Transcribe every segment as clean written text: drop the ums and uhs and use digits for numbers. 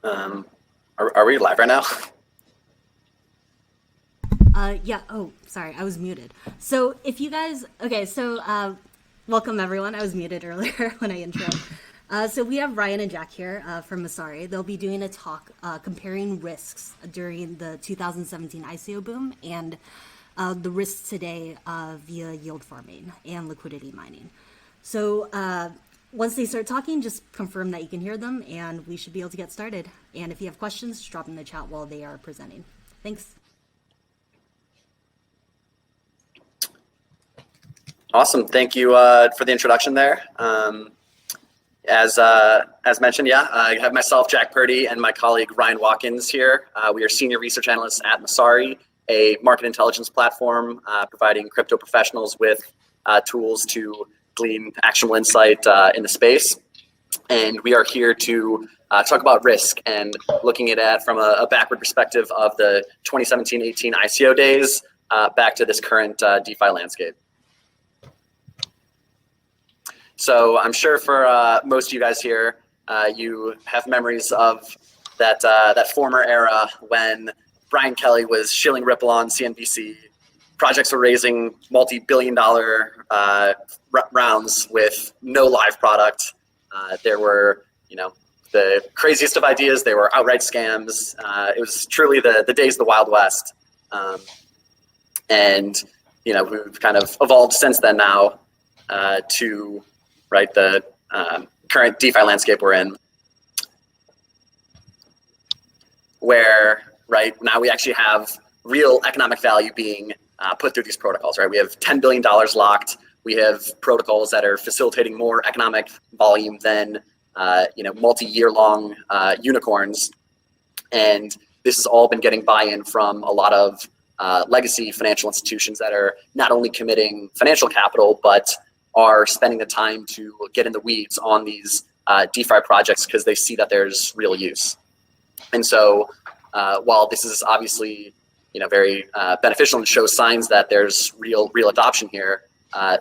Are we live right now? Yeah. Oh, sorry. I was muted. So if you guys, okay, so welcome everyone. I was muted earlier when I introed. So we have Ryan and Jack here from Messari. They'll be doing a talk comparing risks during the 2017 ICO boom and the risks today via yield farming and liquidity mining. So once they start talking, just confirm that you can hear them and we should be able to get started. And if you have questions, just drop them in the chat while they are presenting. Thanks. Awesome. Thank you for the introduction there. As mentioned, I have myself, Jack Purdy, and my colleague Ryan Watkins here. We are senior research analysts at Messari, a market intelligence platform providing crypto professionals with tools to glean actionable insight in the space. And we are here to talk about risk and looking at it from a backward perspective of the 2017-18 ICO days back to this current DeFi landscape. So I'm sure for most of you guys here, you have memories of that former era when Brian Kelly was shilling Ripple on CNBC. Projects were raising multi-billion-dollar rounds with no live product. There were, the craziest of ideas. They were outright scams. It was truly the days of the Wild West. And we've kind of evolved since then now to the current DeFi landscape we're in, where now we actually have real economic value being put through these protocols. We have $10 billion locked. We have protocols that are facilitating more economic volume than multi-year long unicorns, and this has all been getting buy-in from a lot of legacy financial institutions that are not only committing financial capital but are spending the time to get in the weeds on these DeFi projects because they see that there's real use. And so while this is obviously very beneficial and shows signs that there's real adoption here,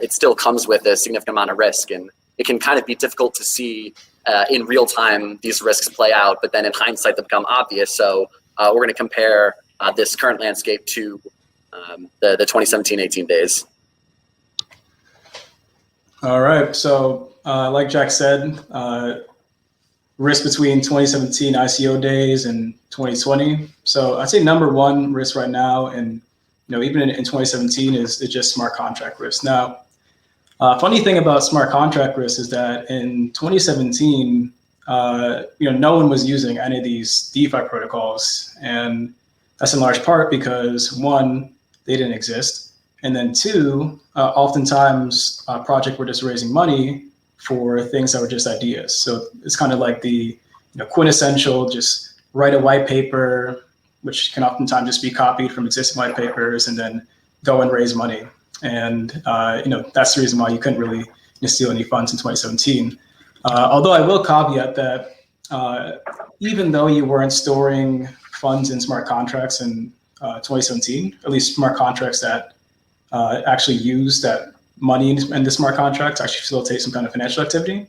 it still comes with a significant amount of risk, and it can kind of be difficult to see in real time these risks play out, but then in hindsight they become obvious. So we're going to compare this current landscape to the 2017-18 days. All right, so like Jack said, risk between 2017 ICO days and 2020. So I'd say number one risk right now, and even in 2017, is just smart contract risk. Now, funny thing about smart contract risk is that in 2017, no one was using any of these DeFi protocols, and that's in large part because one, they didn't exist. And then two, oftentimes projects were just raising money for things that were just ideas. So it's kind of like the quintessential just write a white paper, which can oftentimes just be copied from existing white papers and then go and raise money. And that's the reason why you couldn't really steal any funds in 2017. Although I will caveat that even though you weren't storing funds in smart contracts in 2017, at least smart contracts that actually use that money in the smart contracts actually facilitate some kind of financial activity,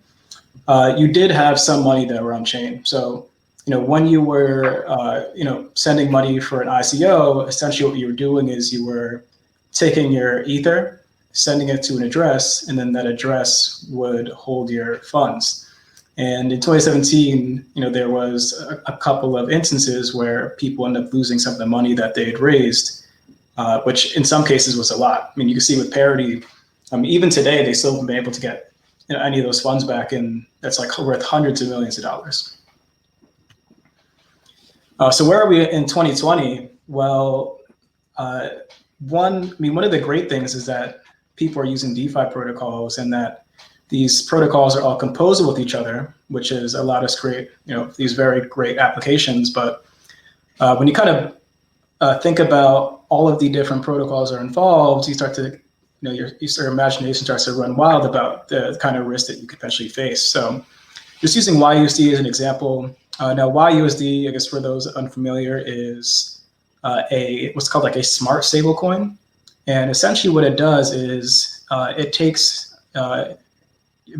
you did have some money that were on chain. So, when you were, sending money for an ICO, essentially what you were doing is you were taking your Ether, sending it to an address, and then that address would hold your funds. And in 2017, there was a couple of instances where people ended up losing some of the money that they had raised, which in some cases was a lot. I mean, you can see with Parity, even today, they still haven't been able to get any of those funds back, and that's like worth hundreds of millions of dollars. So where are we in 2020? Well, one of the great things is that people are using DeFi protocols, and that these protocols are all composable with each other, which has allowed us to create these very great applications. But when you kind of think about all of the different protocols that are involved, you start to your imagination starts to run wild about the kind of risk that you could potentially face. So just using YUSD as an example. Now YUSD, I guess for those unfamiliar, is what's called like a smart stablecoin. And essentially what it does is it takes,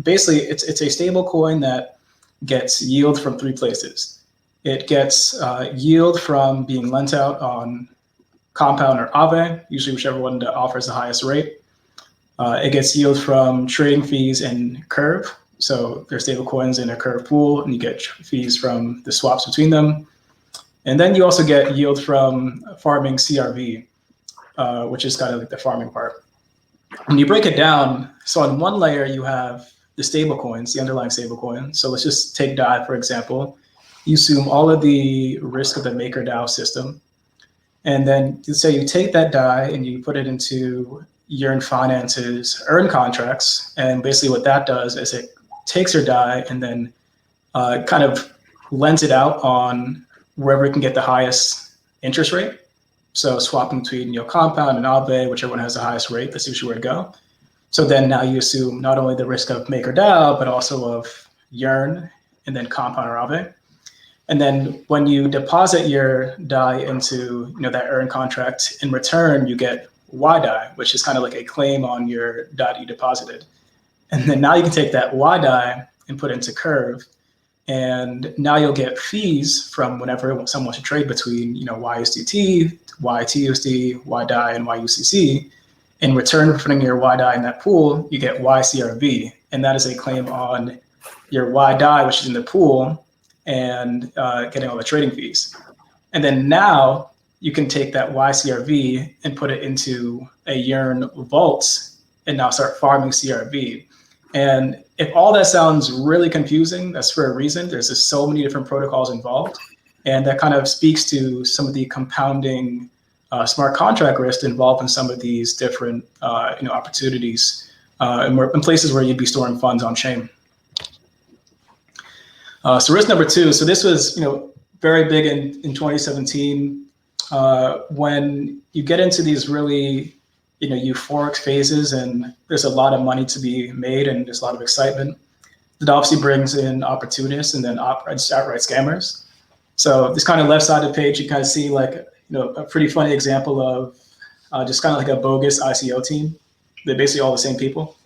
basically it's a stablecoin that gets yield from three places. it gets yield from being lent out on Compound or Aave, usually whichever one that offers the highest rate. It gets yield from trading fees in Curve. So there's stable coins in a Curve pool, and you get fees from the swaps between them. And then you also get yield from farming CRV, which is kind of like the farming part. When you break it down, so on one layer you have the stable coins, the underlying stable coin. So let's just take DAI, for example. You assume all of the risk of the MakerDAO system. And then you say you take that DAI and you put it into Yearn Finance's earn contracts. And basically what that does is it takes your DAI and then kind of lends it out on wherever it can get the highest interest rate. So swapping between Compound and Aave, whichever one has the highest rate, that's usually where to go. So then now you assume not only the risk of MakerDAO, but also of Yearn and then Compound or Aave. And then when you deposit your DAI into that earn contract, in return you get YDAI, which is kind of like a claim on your DAI that you deposited. And then now you can take that YDAI and put it into Curve, and now you'll get fees from whenever someone wants to trade between YUSDT, YTUSD, YDAI, and YUCC. In return for putting your YDAI in that pool, you get YCRV, and that is a claim on your YDAI, which is in the pool, and getting all the trading fees. And then now you can take that YCRV and put it into a Yearn vault and now start farming CRV. And if all that sounds really confusing, that's for a reason. There's just so many different protocols involved. And that kind of speaks to some of the compounding smart contract risk involved in some of these different opportunities in places where you'd be storing funds on chain. So risk number two. So this was very big in 2017 when you get into these really euphoric phases and there's a lot of money to be made and there's a lot of excitement. It obviously brings in opportunists and then outright scammers. So this kind of left side of the page, you kind of see like a pretty funny example of just kind of like a bogus ICO team. They're basically all the same people.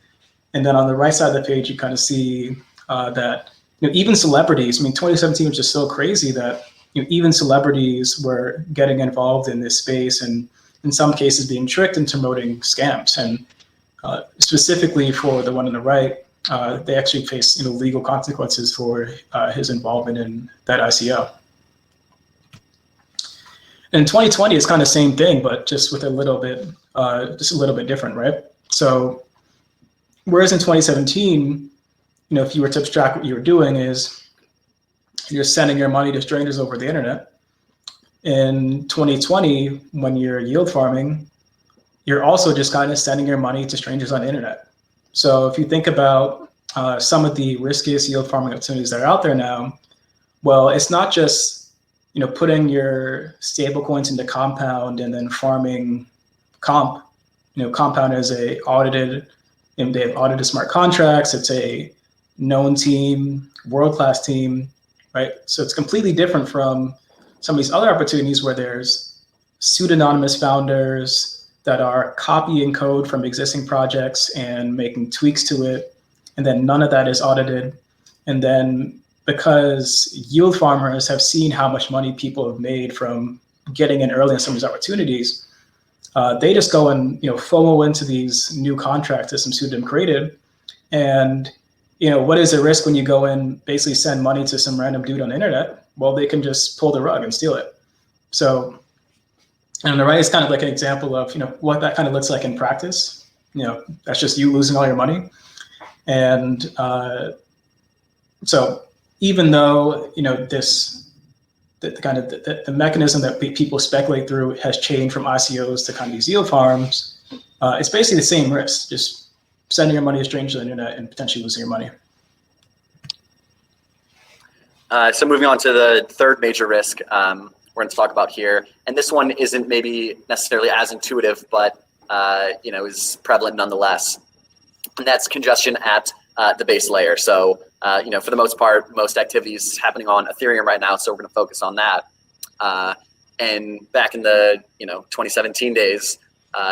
And then on the right side of the page, you kind of see that even celebrities. 2017 was just so crazy that even celebrities were getting involved in this space and in some cases being tricked into promoting scams. And specifically for the one on the right, they actually face legal consequences for his involvement in that ICO. In 2020, it's kind of the same thing, but just with a little bit different, right? So whereas in 2017, if you were to abstract what you were doing is you're sending your money to strangers over the internet. In 2020, when you're yield farming, you're also just kind of sending your money to strangers on the internet. So if you think about some of the riskiest yield farming opportunities that are out there now, well, it's not just putting your stable coins into Compound and then farming Comp. Compound is they have audited smart contracts. It's a known team, world-class team, right? So it's completely different from some of these other opportunities where there's pseudonymous founders that are copying code from existing projects and making tweaks to it. And then none of that is audited. And then because yield farmers have seen how much money people have made from getting in early in some of these opportunities, they just go and FOMO into these new contracts that some pseudonym created. And what is the risk when you go and basically send money to some random dude on the internet? Well, they can just pull the rug and steal it. So, and on the right is kind of like an example of what that kind of looks like in practice. That's just you losing all your money. And so even though the mechanism that people speculate through has changed from ICOs to kind of these yield farms, it's basically the same risk, just sending your money to strangers on the internet and potentially losing your money. So moving on to the third major risk we're going to talk about here, and this one isn't maybe necessarily as intuitive, but is prevalent nonetheless, and that's congestion at the base layer. So for the most part, most activities happening on Ethereum right now, so we're going to focus on that. And back in the 2017 days,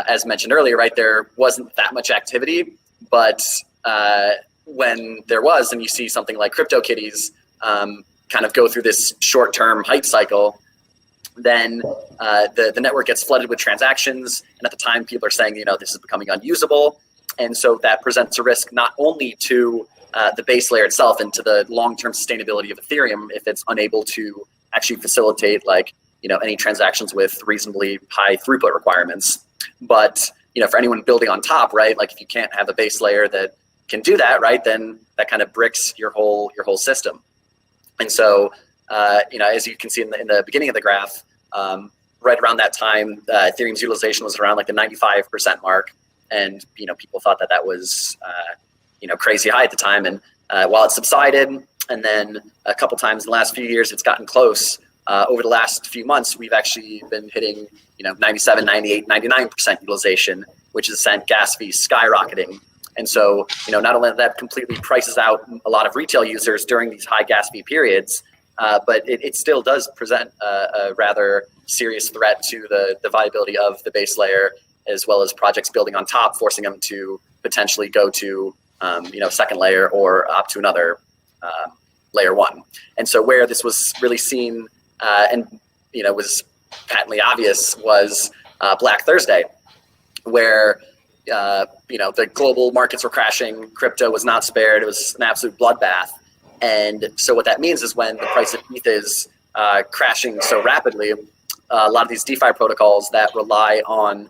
as mentioned earlier, right, there wasn't that much activity, but when there was, and you see something like CryptoKitties, kind of go through this short-term hype cycle, then the network gets flooded with transactions. And at the time, people are saying, this is becoming unusable. And so that presents a risk not only to the base layer itself and to the long-term sustainability of Ethereum if it's unable to actually facilitate any transactions with reasonably high throughput requirements. But for anyone building on top, right? Like if you can't have a base layer that can do that, right? Then that kind of bricks your whole system. And so as you can see in the beginning of the graph, right around that time, Ethereum's utilization was around the 95% mark, and people thought that was crazy high at the time. And while it subsided, and then a couple times in the last few years, it's gotten close. Over the last few months, we've actually been hitting 97, 98, 99% utilization, which has sent gas fees skyrocketing. And so not only that completely prices out a lot of retail users during these high gas fee periods, but it still does present a rather serious threat to the viability of the base layer, as well as projects building on top, forcing them to potentially go to second layer or opt to another layer one. And so where this was really seen and was patently obvious was Black Thursday, where the global markets were crashing, crypto was not spared, it was an absolute bloodbath. And so what that means is when the price of ETH is crashing so rapidly, a lot of these DeFi protocols that rely on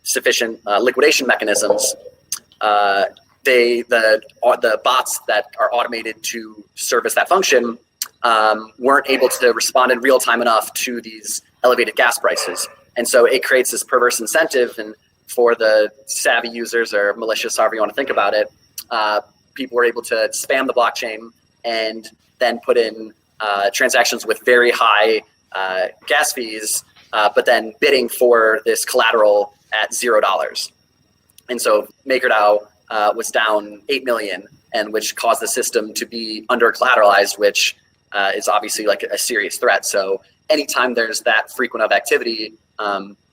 sufficient liquidation mechanisms, the bots that are automated to service that function weren't able to respond in real time enough to these elevated gas prices. And so it creates this perverse incentive, and for the savvy users or malicious, however you want to think about it, people were able to spam the blockchain and then put in transactions with very high gas fees, but then bidding for this collateral at $0. And so MakerDAO was down 8 million, and which caused the system to be under collateralized, which is obviously a serious threat. So anytime there's that frequent of activity,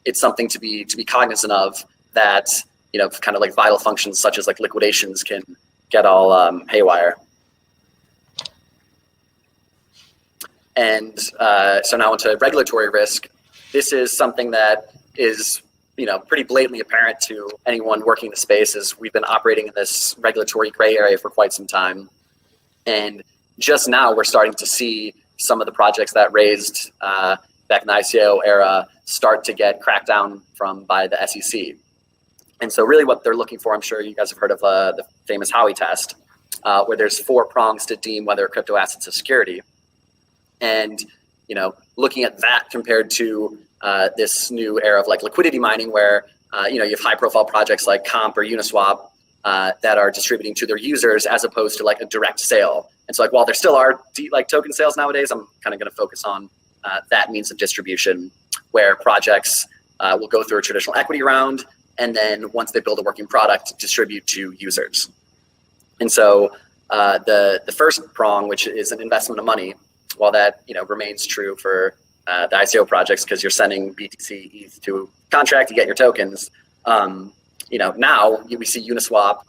it's something to be cognizant of, that kind of vital functions such as liquidations can get all haywire. And so now into regulatory risk. This is something that is pretty blatantly apparent to anyone working the space, as we've been operating in this regulatory gray area for quite some time. And just now we're starting to see some of the projects that raised back in the ICO era start to get cracked down by the SEC. And so really what they're looking for, I'm sure you guys have heard of the famous Howey test, where there's 4 prongs to deem whether a crypto asset's a security. And looking at that compared to this new era of liquidity mining, where you have high profile projects like Comp or Uniswap that are distributing to their users as opposed to a direct sale. And so while there still are token sales nowadays, I'm kind of going to focus on that means of distribution, where projects will go through a traditional equity round, and then once they build a working product, distribute to users. And so the first prong, which is an investment of money, while that remains true for the ICO projects, because you're sending BTC ETH to contract, you get your tokens. Now we see Uniswap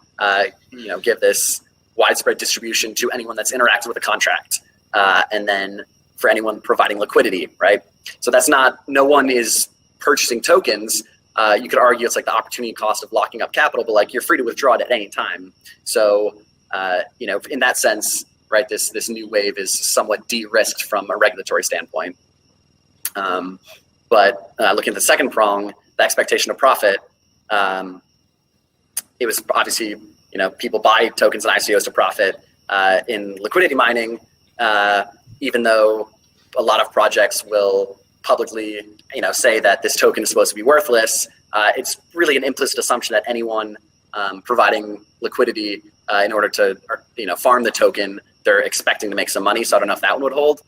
give this widespread distribution to anyone that's interacted with a contract, and then for anyone providing liquidity, right? So that's no one is purchasing tokens. You could argue it's the opportunity cost of locking up capital, but you're free to withdraw it at any time. So in that sense, right, this new wave is somewhat de-risked from a regulatory standpoint. But looking at the second prong, the expectation of profit, it was obviously, people buy tokens and ICOs to profit. In liquidity mining, even though a lot of projects will publicly, say that this token is supposed to be worthless, it's really an implicit assumption that anyone providing liquidity in order to, farm the token, they're expecting to make some money. So I don't know if that one would hold.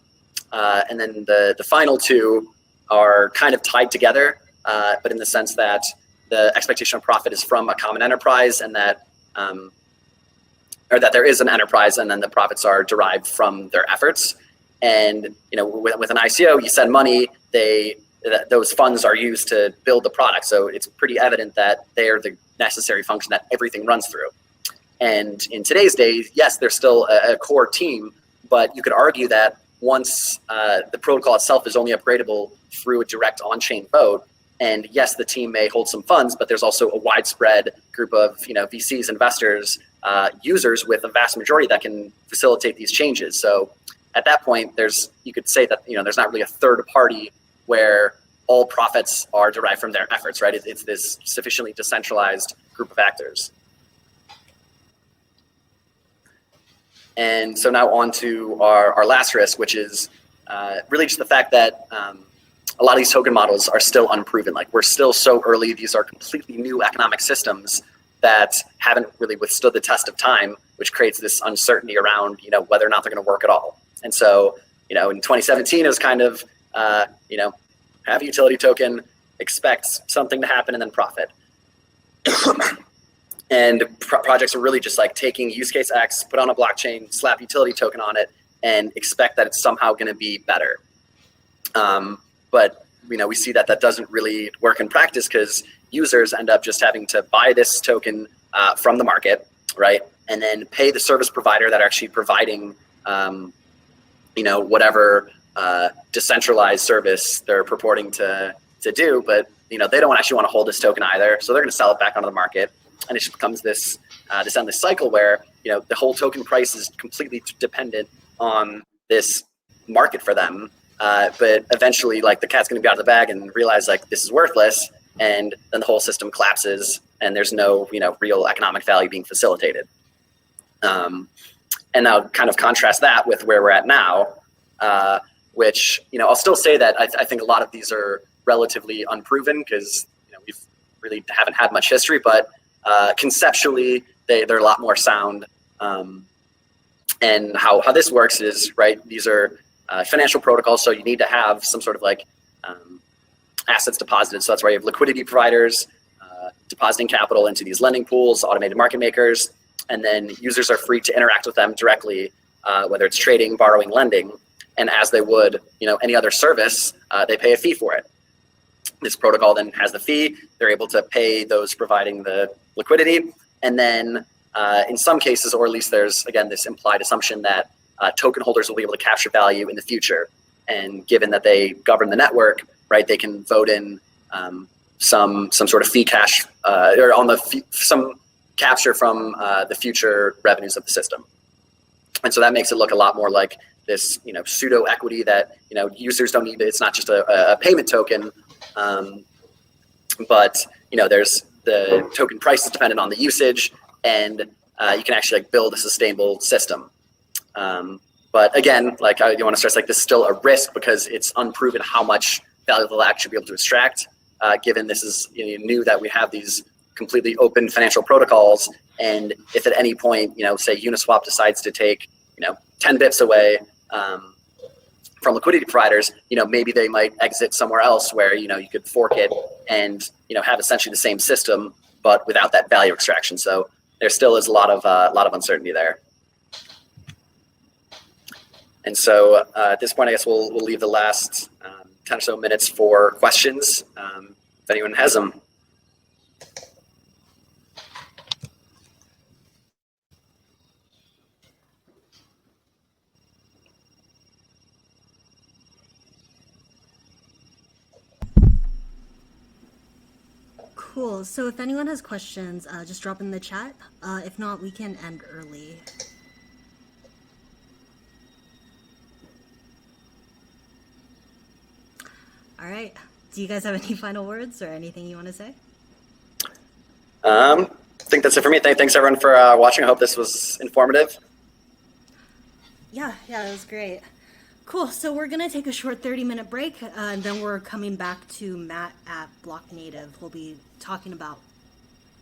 And then the final two are kind of tied together, but in the sense that the expectation of profit is from a common enterprise, and that or that there is an enterprise, and then the profits are derived from their efforts. And with an ICO, you send money, those funds are used to build the product. So it's pretty evident that they are the necessary function that everything runs through. And in today's days, yes, there's still a core team, But you could argue that once the protocol itself is only upgradable through a direct on-chain vote, and yes, the team may hold some funds, but there's also a widespread group of VCs, investors, users with a vast majority that can facilitate these changes. So at that point, you could say that there's not really a third party where all profits are derived from their efforts, right? It's this sufficiently decentralized group of actors. And so now on to our last risk, which is really just the fact that a lot of these token models are still unproven. Like, we're still so early. These are completely new economic systems that haven't really withstood the test of time, which creates this uncertainty around whether or not they're going to work at all. And so in 2017, it was kind of have a utility token, expect something to happen, and then profit. And projects are really just like taking use case X, put on a blockchain, slap utility token on it, and expect that it's somehow going to be better. But we see that doesn't really work in practice, because users end up just having to buy this token from the market, right? And then pay the service provider that are actually providing, whatever decentralized service they're purporting to do. But they don't actually want to hold this token either, so they're going to sell it back onto the market, and it just becomes this endless cycle where the whole token price is completely dependent on this market for them. But eventually, like, the cat's going to be out of the bag and realize like this is worthless, and then the whole system collapses, and there's no real economic value being facilitated. And now kind of contrast that with where we're at now, which I'll still say that I think a lot of these are relatively unproven, because we've really haven't had much history, but conceptually they're a lot more sound. And how this works is, right, these are financial protocols, so you need to have some sort of like assets deposited. So that's why you have liquidity providers depositing capital into these lending pools, automated market makers, and then users are free to interact with them directly, whether it's trading, borrowing, lending. And as they would any other service, they pay a fee for it. This protocol then has the fee. They're able to pay those providing the liquidity, and then in some cases, or at least there's again this implied assumption that token holders will be able to capture value in the future. And given that they govern the network, right, they can vote in some sort of fee cash or on the some capture from the future revenues of the system. And so that makes it look a lot more like this pseudo equity that users don't need. It's not just a payment token, but there's the token price is dependent on the usage, and you can actually build a sustainable system. But again, I want to stress, this is still a risk, because it's unproven how much value they'll actually be able to extract, given this is new that we have these completely open financial protocols. And if at any point, say Uniswap decides to take 10 bips away from liquidity providers, maybe they might exit somewhere else where you could fork it and have essentially the same system, but without that value extraction. So there still is a lot of uncertainty there. And so at this point, I guess we'll leave the last 10 or so minutes for questions, if anyone has them. Cool. So if anyone has questions, just drop in the chat. If not, we can end early. All right. Do you guys have any final words or anything you want to say? I think that's it for me. Thanks everyone for watching. I hope this was informative. Yeah, it was great. Cool. So we're going to take a short 30-minute break, and then we're coming back to Matt at Block Native. We'll be talking about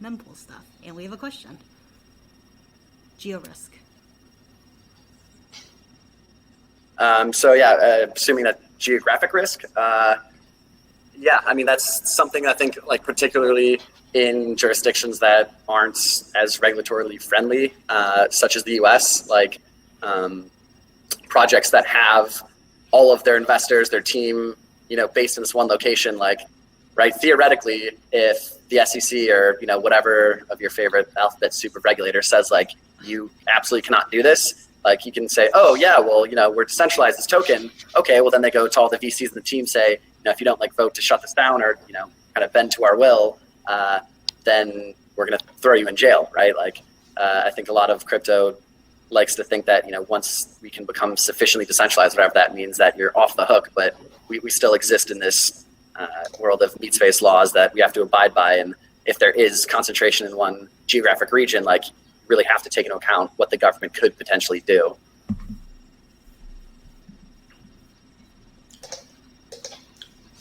mempool stuff, and we have a question. Geo risk. Assuming that geographic risk, that's something I think, particularly in jurisdictions that aren't as regulatorily friendly, such as the US, projects that have all of their investors, their team, based in this one location, theoretically, if the SEC or, whatever of your favorite alphabet soup of regulator says, you absolutely cannot do this, Like you can say, oh yeah, well, we're decentralized this token. Okay, well then they go to all the VCs and the team say, if you don't like vote to shut this down or, kind of bend to our will, then we're going to throw you in jail, right? Like I think a lot of crypto likes to think that, once we can become sufficiently decentralized, whatever that means, that you're off the hook, but we still exist in this world of meat space laws that we have to abide by. And if there is concentration in one geographic region, like really have to take into account what the government could potentially do.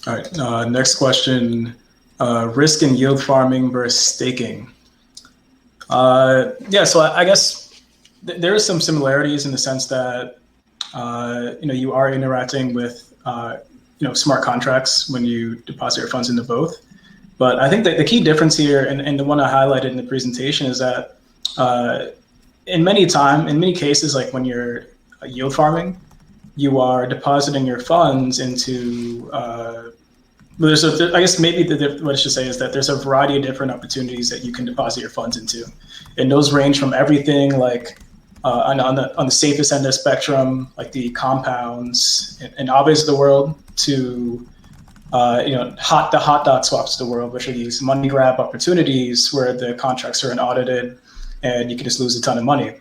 All right, next question, risk and yield farming versus staking. Yeah, so I guess there are some similarities in the sense that, you are interacting with, smart contracts when you deposit your funds into both. But I think that the key difference here, and the one I highlighted in the presentation, is that in many cases, like when you're yield farming, you are depositing your funds into, I guess maybe what I should say is that there's a variety of different opportunities that you can deposit your funds into. And those range from everything like on the safest end of the spectrum, like the compounds and Aves of the world, to the hot dog swaps of the world, which are these money grab opportunities where the contracts are unaudited and you can just lose a ton of money.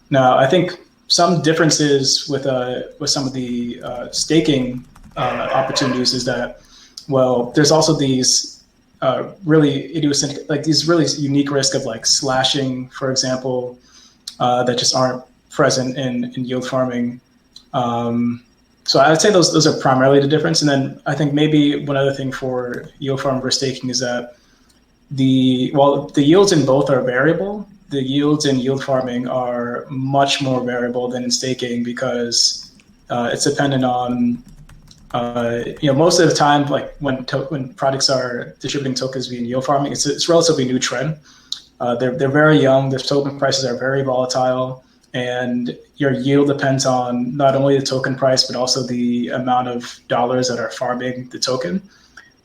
Now, I think some differences with some of the staking opportunities is that, well, there's also these really idiosyncratic, like these really unique risk of like slashing, for example, that just aren't present in yield farming. So I would say those are primarily the difference. And then I think maybe one other thing for yield farming versus staking is that the yields in both are variable. The yields in yield farming are much more variable than in staking because it's dependent on, most of the time, like when projects are distributing tokens via yield farming, it's a relatively new trend. They're very young. The token prices are very volatile, and your yield depends on not only the token price but also the amount of dollars that are farming the token,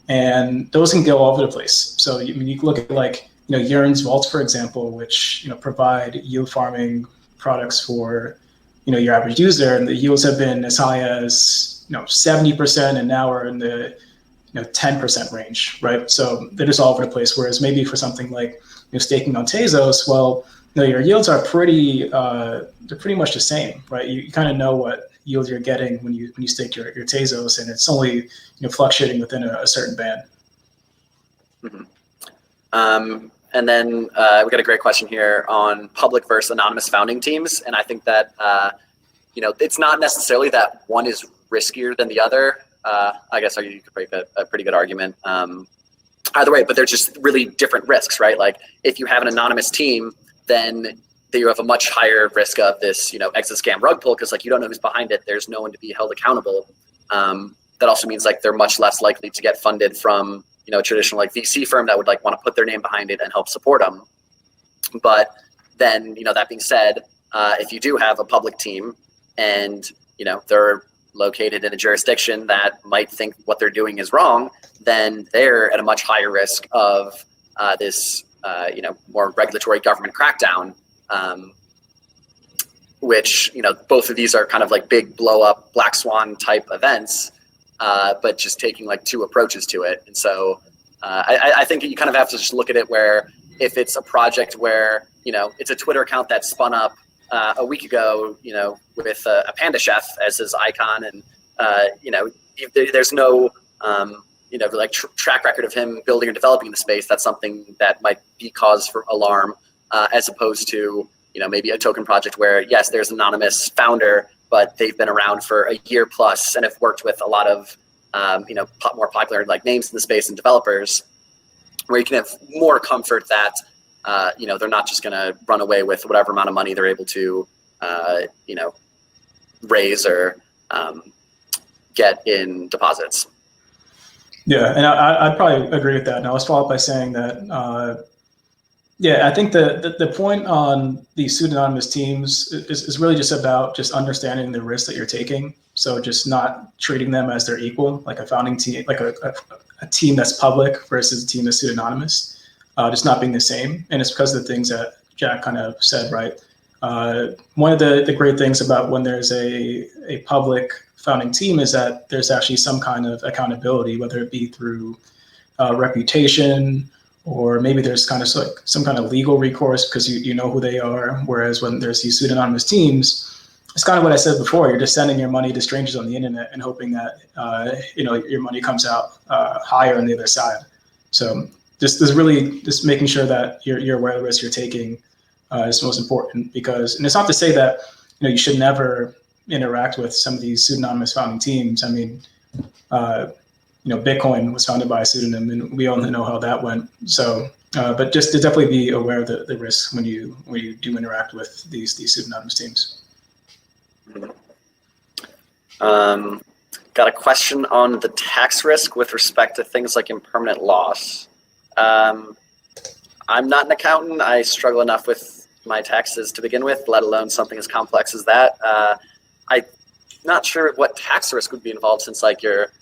and those can go all over the place. So you can look at like Yearn's vaults, for example, which provide yield farming products for your average user, and the yields have been as high as 70%, and now we're in the 10% range, right? So they're just all over the place. Whereas maybe for something like staking on Tezos, well, your yields are they're pretty much the same, right? You kind of know what yield you're getting when you stake your Tezos, and it's only fluctuating within a certain band. Mm-hmm. And then we got a great question here on public versus anonymous founding teams, and I think that it's not necessarily that one is riskier than the other. I guess you could make a pretty good argument either way, but they're just really different risks, right? Like if you have an anonymous team, then you have a much higher risk of this, exit scam rug pull, because like you don't know who's behind it. There's no one to be held accountable. That also means like they're much less likely to get funded from a traditional like VC firm that would like want to put their name behind it and help support them. But then that being said, if you do have a public team and they're located in a jurisdiction that might think what they're doing is wrong, then they're at a much higher risk of this more regulatory government crackdown, which both of these are kind of like big blow up black swan type events, but just taking like two approaches to it. And so I think you kind of have to just look at it where if it's a project where it's a Twitter account that spun up a week ago, with a panda chef as his icon, and there's no track record of him building or developing the space, that's something that might be cause for alarm, as opposed to maybe a token project where yes, there's an anonymous founder, but they've been around for a year plus and have worked with a lot of more popular like names in the space and developers, where you can have more comfort that they're not just going to run away with whatever amount of money they're able to raise or get in deposits. Yeah, and I'd probably agree with that. And I'll just follow up by saying that, I think the point on these pseudonymous teams is really just about just understanding the risk that you're taking. So just not treating them as their equal, like a founding team, like a team that's public versus a team that's pseudonymous, just not being the same. And it's because of the things that Jack kind of said, right? One of the great things about when there's a public founding team is that there's actually some kind of accountability, whether it be through reputation, or maybe there's kind of like some kind of legal recourse because you know who they are. Whereas when there's these pseudonymous teams, it's kind of what I said before. You're just sending your money to strangers on the internet and hoping that your money comes out higher on the other side. So just really just making sure that you're aware of the risk you're taking is most important. Because, and it's not to say that you should never interact with some of these pseudonymous founding teams. I mean, Bitcoin was founded by a pseudonym, and we all know how that went. So, but just to definitely be aware of the risks when you do interact with these pseudonymous teams. Got a question on the tax risk with respect to things like impermanent loss. I'm not an accountant. I struggle enough with my taxes to begin with, let alone something as complex as that. I'm not sure what tax risk would be involved, since like you're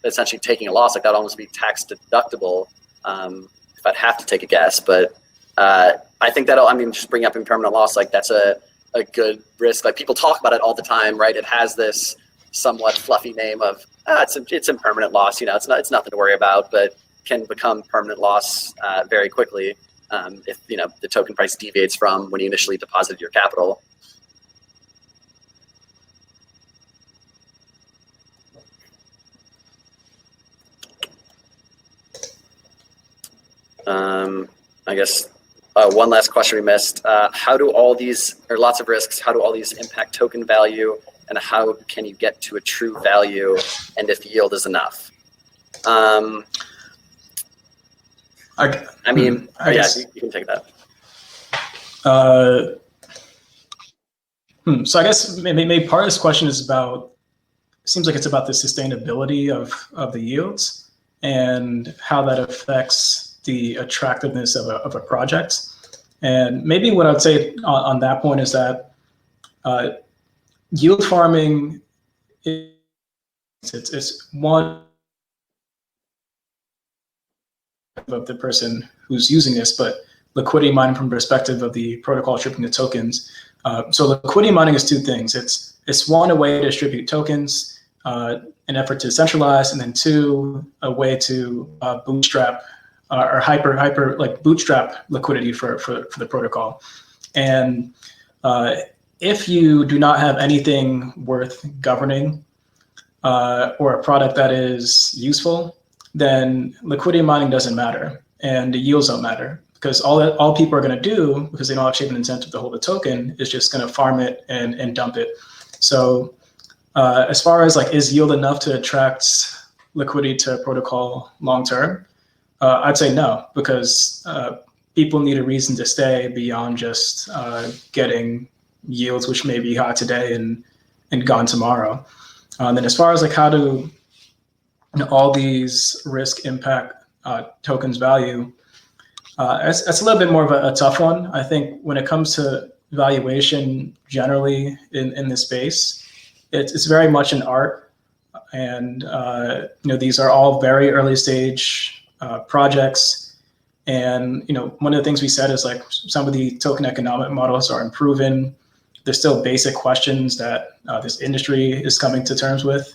essentially taking a loss. Like that would almost be tax deductible if I'd have to take a guess. But I think just bring up impermanent loss, like that's a good risk. Like people talk about it all the time, right? It has this somewhat fluffy name of it's impermanent loss. It's nothing to worry about, but can become permanent loss very quickly if the token price deviates from when you initially deposited your capital. I guess one last question we missed. How do all these, or lots of risks, how do all these impact token value, and how can you get to a true value, and if yield is enough? You can take that. So I guess maybe part of this question is seems like it's about the sustainability of the yields and how that affects the attractiveness of a project. And maybe what I'd say on that point is that yield farming it's one of the person who's using this, but liquidity mining from the perspective of the protocol distributing the tokens. So liquidity mining is two things. It's one, a way to distribute tokens, an effort to centralize, and then two, a way to bootstrap or hyper like bootstrap liquidity for the protocol. And if you do not have anything worth governing or a product that is useful, then liquidity mining doesn't matter and the yields don't matter, because all people are going to do, because they don't actually have an incentive to hold the token, is just going to farm it and dump it. So as far as like, is yield enough to attract liquidity to a protocol long term? I'd say no, because people need a reason to stay beyond just getting yields, which may be high today and gone tomorrow. And then as far as like how do all these risk impact tokens value, that's a little bit more of a tough one. I think when it comes to valuation generally in this space, it's very much an art. And these are all very early stage projects. And one of the things we said is like some of the token economic models are improving. There's still basic questions that this industry is coming to terms with.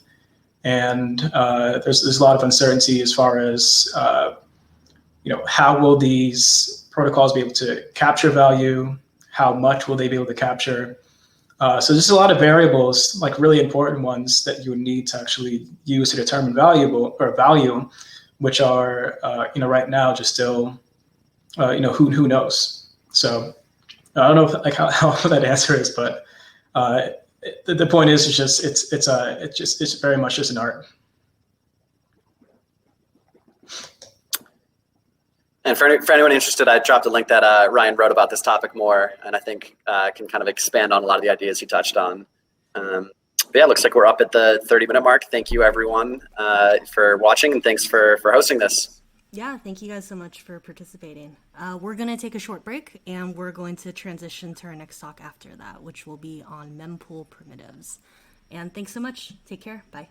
And there's a lot of uncertainty as far as how will these protocols be able to capture value? How much will they be able to capture? So there's a lot of variables, like really important ones, that you would need to actually use to determine value, which are right now just still who knows. So I don't know how that answer is, but the point is it's very much just an art. And for anyone interested, I dropped a link that Ryan wrote about this topic more, and I think can kind of expand on a lot of the ideas he touched on. But yeah, it looks like we're up at the 30-minute mark. Thank you, everyone, for watching, and thanks for hosting this. Yeah, thank you guys so much for participating. We're going to take a short break, and we're going to transition to our next talk after that, which will be on mempool primitives. And thanks so much. Take care. Bye.